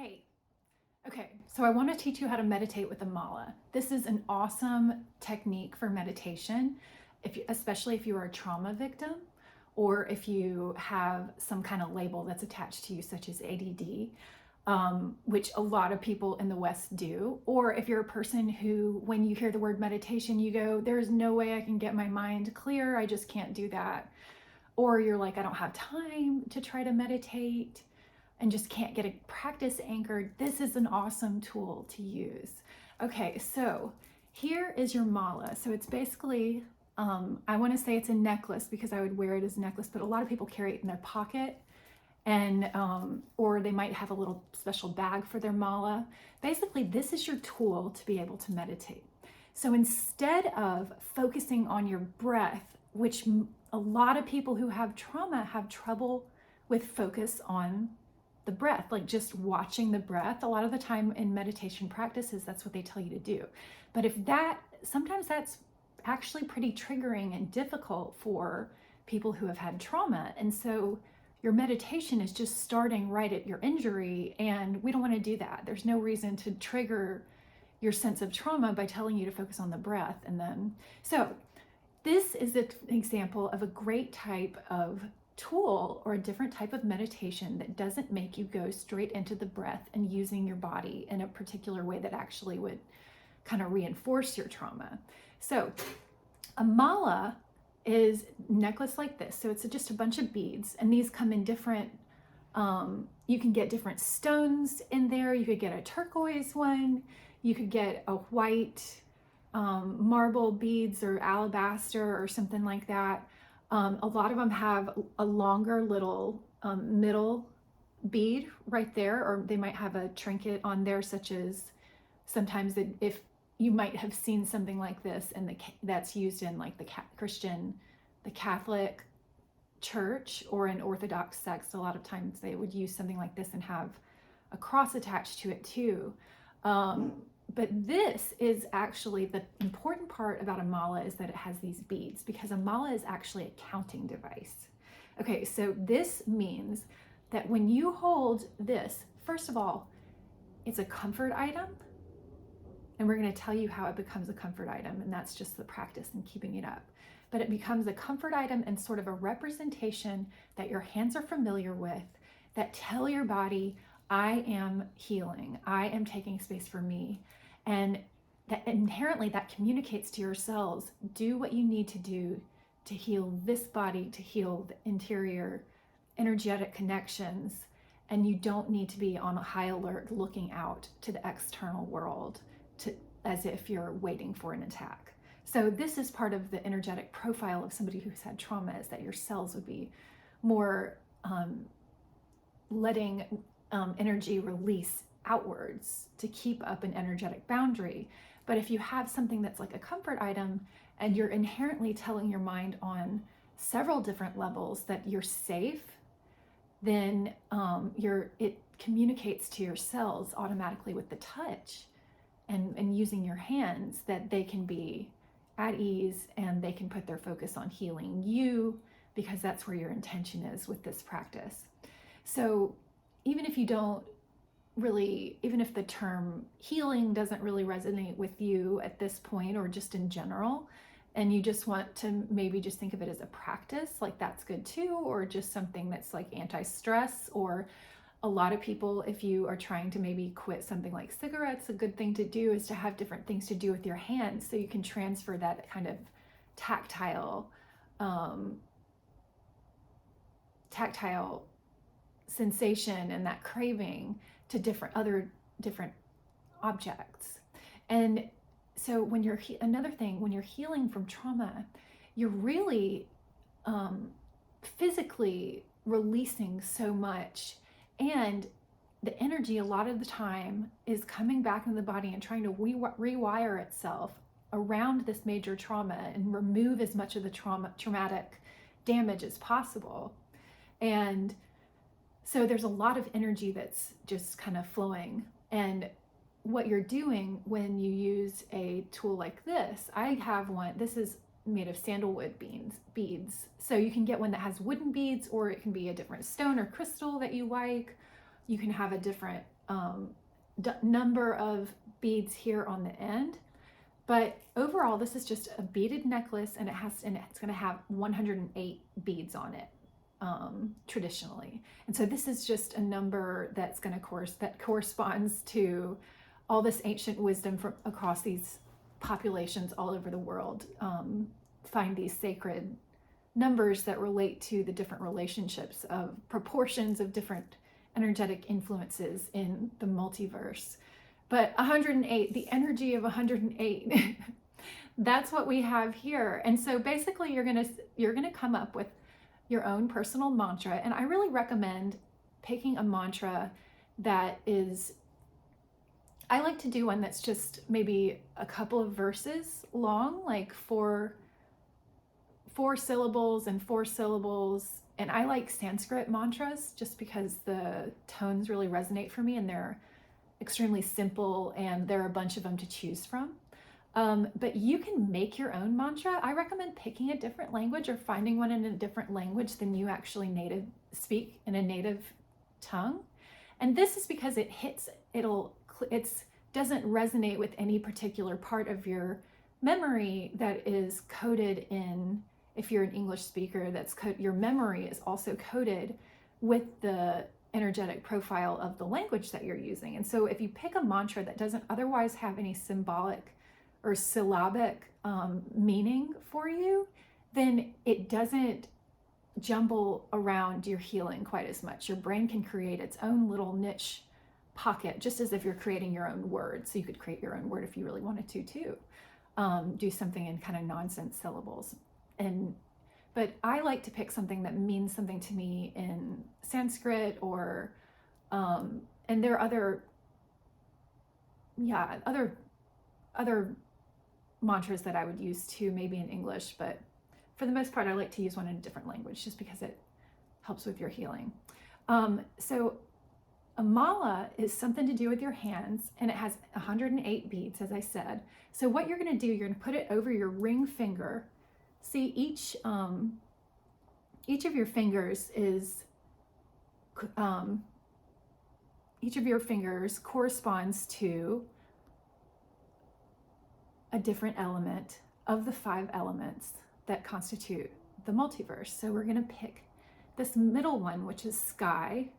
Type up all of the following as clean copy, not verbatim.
Hey, okay, so I want to teach you how to meditate with a mala. This is an awesome technique for meditation, especially if you are a trauma victim or if you have some kind of label that's attached to you, such as ADD, which a lot of people in the West do. Or if you're a person who, when you hear the word meditation, you go, there's no way I can get my mind clear. I just can't do that. Or you're like, I don't have time to try to meditate and just can't get a practice anchored. This is an awesome tool to use. Okay, so here is your mala. So it's basically, I want to say it's a necklace because I would wear it as a necklace, but a lot of people carry it in their pocket, and or they might have a little special bag for their mala. Basically, this is your tool to be able to meditate. So instead of focusing on your breath, which a lot of people who have trauma have trouble with focus on the breath, like just watching the breath. A lot of the time in meditation practices, that's what they tell you to do. But sometimes that's actually pretty triggering and difficult for people who have had trauma. And so your meditation is just starting right at your injury, and we don't want to do that. There's no reason to trigger your sense of trauma by telling you to focus on the breath. So this is an example of a great type of tool or a different type of meditation that doesn't make you go straight into the breath and using your body in a particular way that actually would kind of reinforce your trauma. So a mala is a necklace like this. So it's just a bunch of beads, and these come in different, you can get different stones in there. You could get a turquoise one. You could get a white marble beads or alabaster or something like that. A lot of them have a longer little middle bead right there, or they might have a trinket on there, such as sometimes if you might have seen something like this, and that's used in like the Catholic Church or in Orthodox sects. A lot of times they would use something like this and have a cross attached to it too. But this is actually the important part about a mala, is that it has these beads, because a mala is actually a counting device. Okay, so this means that when you hold this, first of all, it's a comfort item, and we're going to tell you how it becomes a comfort item, and that's just the practice and keeping it up. But it becomes a comfort item and sort of a representation that your hands are familiar with, that tell your body, I am healing, I am taking space for me. And that inherently that communicates to your cells, do what you need to do to heal this body, to heal the interior energetic connections. And you don't need to be on a high alert looking out to the external world as if you're waiting for an attack. So this is part of the energetic profile of somebody who's had trauma, is that your cells would be more letting energy release outwards to keep up an energetic boundary. But if you have something that's like a comfort item, and you're inherently telling your mind on several different levels that you're safe, then it communicates to your cells automatically with the touch and using your hands, that they can be at ease and they can put their focus on healing you, because that's where your intention is with this practice. So even if the term healing doesn't really resonate with you at this point, or just in general, and you just want to maybe just think of it as a practice, like that's good too, or just something that's like anti-stress. Or a lot of people, if you are trying to maybe quit something like cigarettes, a good thing to do is to have different things to do with your hands, so you can transfer that kind of tactile sensation and that craving to different objects. And so when you're healing from trauma, you're really physically releasing so much, and the energy a lot of the time is coming back into the body and trying to rewire itself around this major trauma and remove as much of the traumatic damage as possible. And so there's a lot of energy that's just kind of flowing. And what you're doing when you use a tool like this, I have one, this is made of sandalwood beads. So you can get one that has wooden beads, or it can be a different stone or crystal that you like. You can have a different number of beads here on the end. But overall, this is just a beaded necklace, and it's going to have 108 beads on it, traditionally. And so this is just a number that's going to that corresponds to all this ancient wisdom from across these populations all over the world. Find these sacred numbers that relate to the different relationships of proportions of different energetic influences in the multiverse. But 108, the energy of 108, that's what we have here. And so basically you're gonna come up with your own personal mantra. And I really recommend picking a mantra that is, I like to do one that's just maybe a couple of verses long, like four syllables and 4 syllables. And I like Sanskrit mantras just because the tones really resonate for me, and they're extremely simple, and there are a bunch of them to choose from. But you can make your own mantra. I recommend picking a different language or finding one in a different language than you actually speak in a native tongue. And this is because it doesn't resonate with any particular part of your memory that is coded in. If you're an English speaker, your memory is also coded with the energetic profile of the language that you're using. And so if you pick a mantra that doesn't otherwise have any symbolic or syllabic meaning for you, then it doesn't jumble around your healing quite as much. Your brain can create its own little niche pocket, just as if you're creating your own word. So you could create your own word if you really wanted to too. Do something in kind of nonsense syllables. But I like to pick something that means something to me in Sanskrit, or and there are other mantras that I would use too, maybe in English, but for the most part I like to use one in a different language just because it helps with your healing. So a mala is something to do with your hands, and it has 108 beads, as I said. So what you're going to do, you're going to put it over your ring finger. See, each of your fingers corresponds to a different element of the 5 elements that constitute the multiverse. So we're going to pick this middle one, which is sky,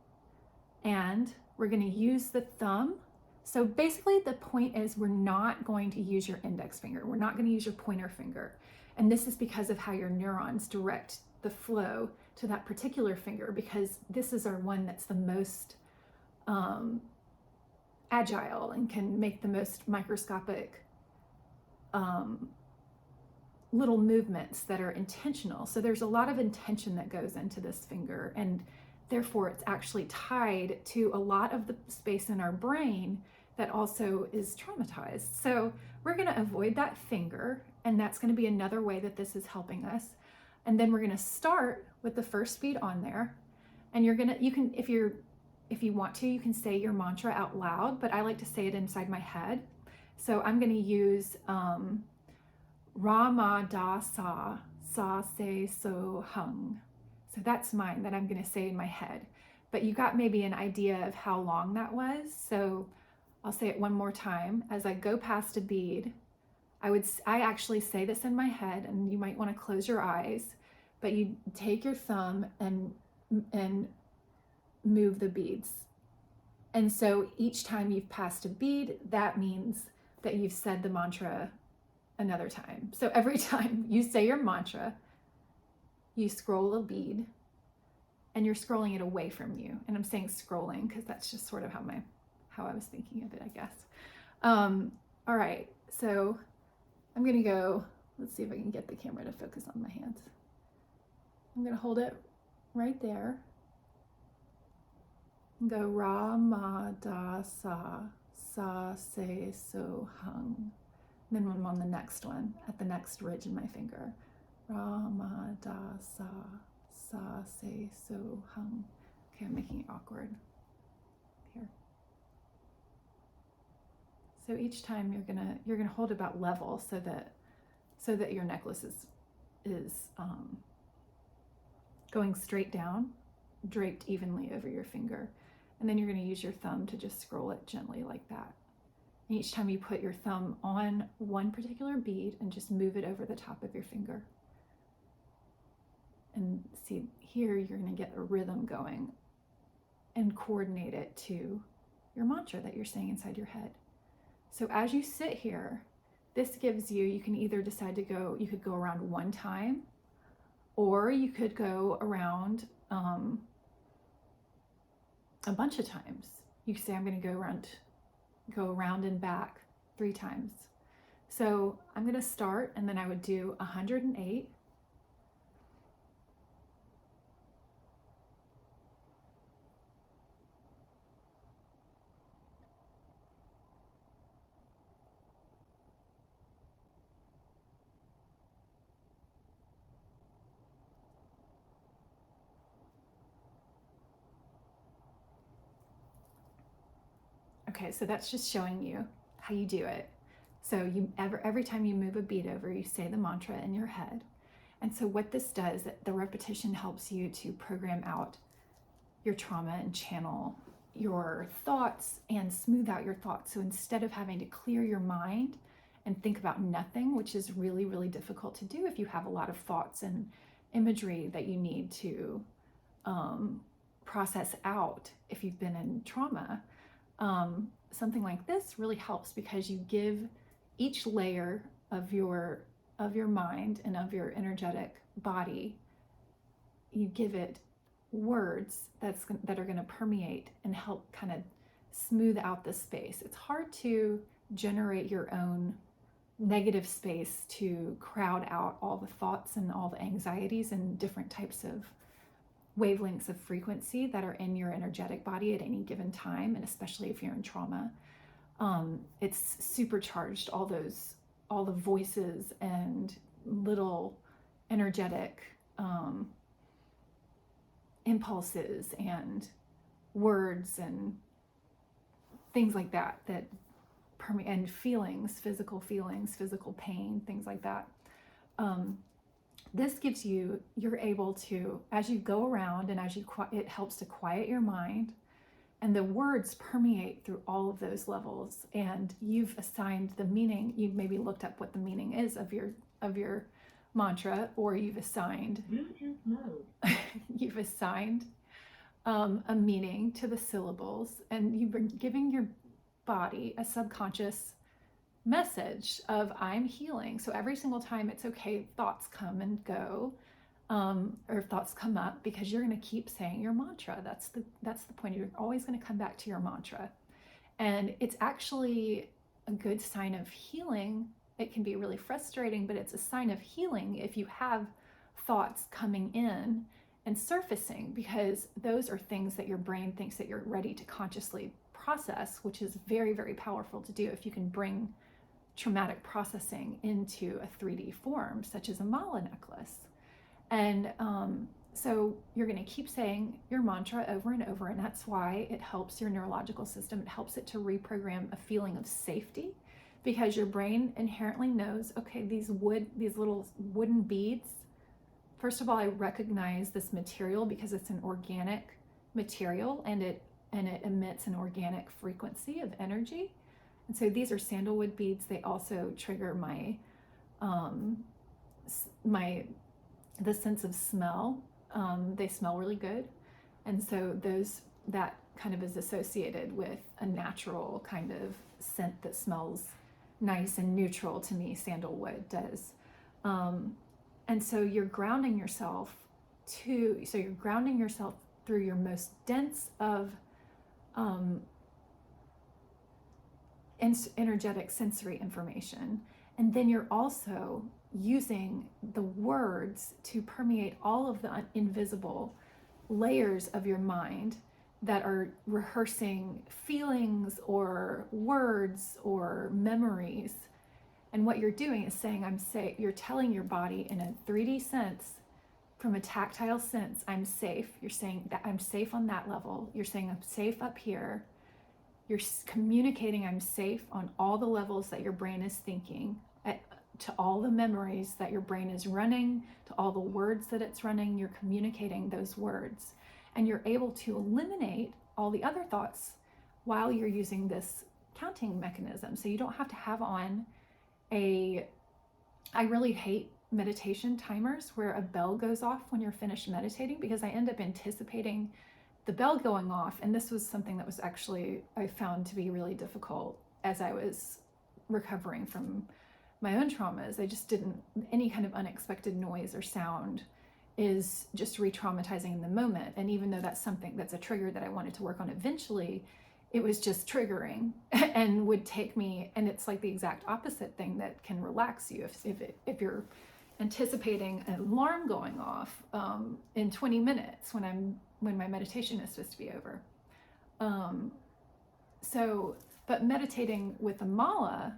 and we're going to use the thumb. So basically the point is, we're not going to use your index finger. We're not going to use your pointer finger. And this is because of how your neurons direct the flow to that particular finger, because this is our one that's the most agile and can make the most microscopic little movements that are intentional. So there's a lot of intention that goes into this finger, and therefore it's actually tied to a lot of the space in our brain that also is traumatized. So we're going to avoid that finger, and that's going to be another way that this is helping us. And then we're going to start with the first bead on there, and if you want to, you can say your mantra out loud, but I like to say it inside my head. So I'm going to use Ra Ma Da Sa Sa Se So Hung. So that's mine that I'm going to say in my head. But you got maybe an idea of how long that was. So I'll say it one more time. As I go past a bead, I actually say this in my head, and you might want to close your eyes, but you take your thumb and move the beads. And so each time you've passed a bead, that means that you've said the mantra another time. So every time you say your mantra, you scroll a bead, and you're scrolling it away from you. And I'm saying scrolling because that's just sort of how I was thinking of it, I guess. All right, so I'm gonna go, let's see if I can get the camera to focus on my hands. I'm gonna hold it right there and go Ra Ma Da Sa Sa Se So Hung. And then I'm on the next one, at the next ridge in my finger. Ra Ma Da Sa Sa Se So Hung. Okay, I'm making it awkward here. So each time you're gonna hold about level so that your necklace is going straight down, draped evenly over your finger. And then you're going to use your thumb to just scroll it gently like that. And each time you put your thumb on one particular bead and just move it over the top of your finger. And see, here you're going to get a rhythm going and coordinate it to your mantra that you're saying inside your head. So as you sit here, this gives you, you can either decide to go, you could go around one time, or you could go around a bunch of times. You could say, I'm going to go around and back 3 times. So I'm going to start, and then I would do 108. Okay, so that's just showing you how you do it. So every time you move a beat over, you say the mantra in your head. And so what this does, the repetition helps you to program out your trauma and channel your thoughts and smooth out your thoughts. So instead of having to clear your mind and think about nothing, which is really, really difficult to do if you have a lot of thoughts and imagery that you need to process out if you've been in trauma, something like this really helps because you give each layer of your mind and of your energetic body, you give it words that are going to permeate and help kind of smooth out the space. It's hard to generate your own negative space to crowd out all the thoughts and all the anxieties and different types of wavelengths of frequency that are in your energetic body at any given time, and especially if you're in trauma. It's supercharged, all the voices and little energetic impulses and words and things like that permeate, and feelings, physical pain, things like that. This gives you're able to, as you go around and it helps to quiet your mind, and the words permeate through all of those levels, and you've assigned the meaning. You've maybe looked up what the meaning is of your mantra, or you've assigned you've assigned a meaning to the syllables, and you've been giving your body a subconscious message of I'm healing. So every single time, it's okay, thoughts come and go, or thoughts come up, because you're going to keep saying your mantra. That's the point. You're always going to come back to your mantra, and it's actually a good sign of healing. It can be really frustrating, but it's a sign of healing if you have thoughts coming in and surfacing, because those are things that your brain thinks that you're ready to consciously process, which is very, very powerful to do if you can bring traumatic processing into a 3D form, such as a mala necklace. And so you're going to keep saying your mantra over and over, and that's why it helps your neurological system. It helps it to reprogram a feeling of safety, because your brain inherently knows, okay, these little wooden beads, first of all, I recognize this material because it's an organic material, and it emits an organic frequency of energy. And so these are sandalwood beads. They also trigger the sense of smell. They smell really good. And so that kind of is associated with a natural kind of scent that smells nice and neutral to me. Sandalwood does. And so you're grounding yourself through your most dense of energetic sensory information. And then you're also using the words to permeate all of the invisible layers of your mind that are rehearsing feelings or words or memories. And what you're doing is saying, I'm safe. You're telling your body in a 3D sense, from a tactile sense, I'm safe. You're saying that I'm safe on that level. You're saying I'm safe up here. You're communicating I'm safe on all the levels that your brain is thinking, to all the memories that your brain is running, to all the words that it's running. You're communicating those words, and you're able to eliminate all the other thoughts while you're using this counting mechanism. So you don't have to have on I really hate meditation timers where a bell goes off when you're finished meditating, because I end up anticipating the bell going off. And this was something that was actually, I found to be really difficult as I was recovering from my own traumas. I just didn't, any kind of unexpected noise or sound is just re-traumatizing in the moment. And even though that's something that's a trigger that I wanted to work on eventually, it was just triggering and would take me, and it's like the exact opposite thing that can relax you. If you're anticipating an alarm going off in 20 minutes when my meditation is supposed to be over. But meditating with the mala,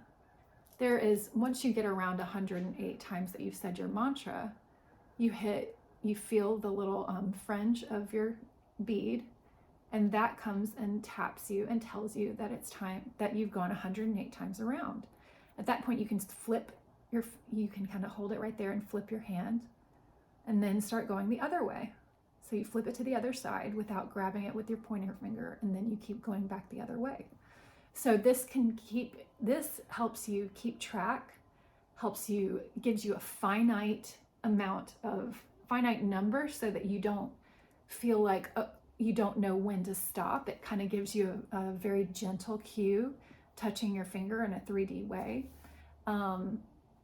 there is, once you get around 108 times that you've said your mantra, you feel the little fringe of your bead, and that comes and taps you and tells you that it's time, that you've gone 108 times around. At that point, you can you can kind of hold it right there and flip your hand and then start going the other way. So you flip it to the other side without grabbing it with your pointer finger, and then you keep going back the other way. So this helps you keep track, gives you a finite number, so that you don't feel like you don't know when to stop. It kind of gives you a very gentle cue. Touching your finger in a 3D way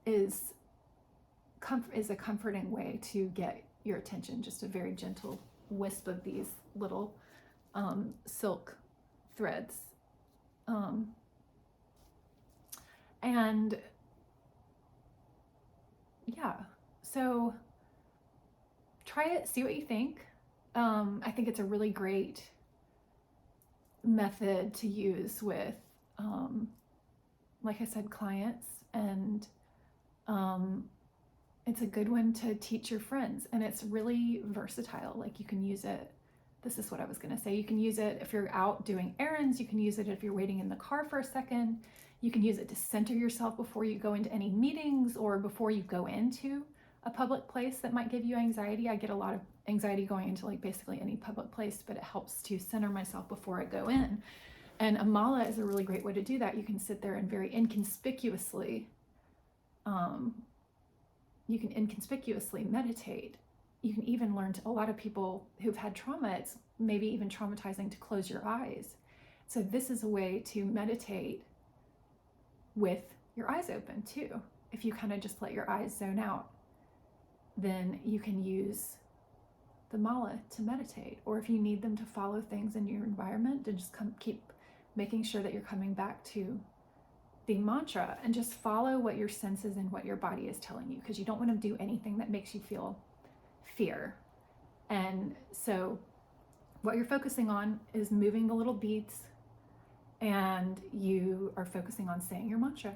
is a comforting way to get your attention. Just a very gentle wisp of these little silk threads. And yeah, so try it, see what you think. I think it's a really great method to use with, like I said, clients, and it's a good one to teach your friends, and it's really versatile. Like, you can use it, this is what I was going to say, you can use it if you're out doing errands, you can use it if you're waiting in the car for a second, you can use it to center yourself before you go into any meetings or before you go into a public place that might give you anxiety. I get a lot of anxiety going into like basically any public place, but it helps to center myself before I go in. And a mala is a really great way to do that. You can sit there and very inconspicuously, meditate. You can even learn to, a lot of people who've had trauma, it's maybe even traumatizing to close your eyes. So this is a way to meditate with your eyes open too. If you kind of just let your eyes zone out, then you can use the mala to meditate. Or if you need them to follow things in your environment, to just keep making sure that you're coming back to the mantra and just follow what your senses and what your body is telling you, because you don't want to do anything that makes you feel fear. And so what you're focusing on is moving the little beads, and you are focusing on saying your mantra,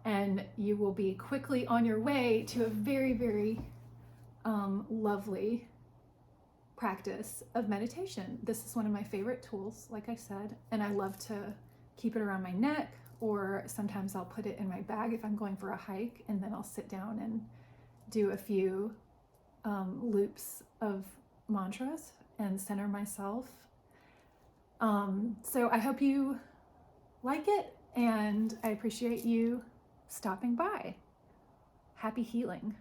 and you will be quickly on your way to a very, very lovely practice of meditation. This is one of my favorite tools, like I said, and I love to keep it around my neck, or sometimes I'll put it in my bag if I'm going for a hike, and then I'll sit down and do a few loops of mantras and center myself. So I hope you like it, and I appreciate you stopping by. Happy healing.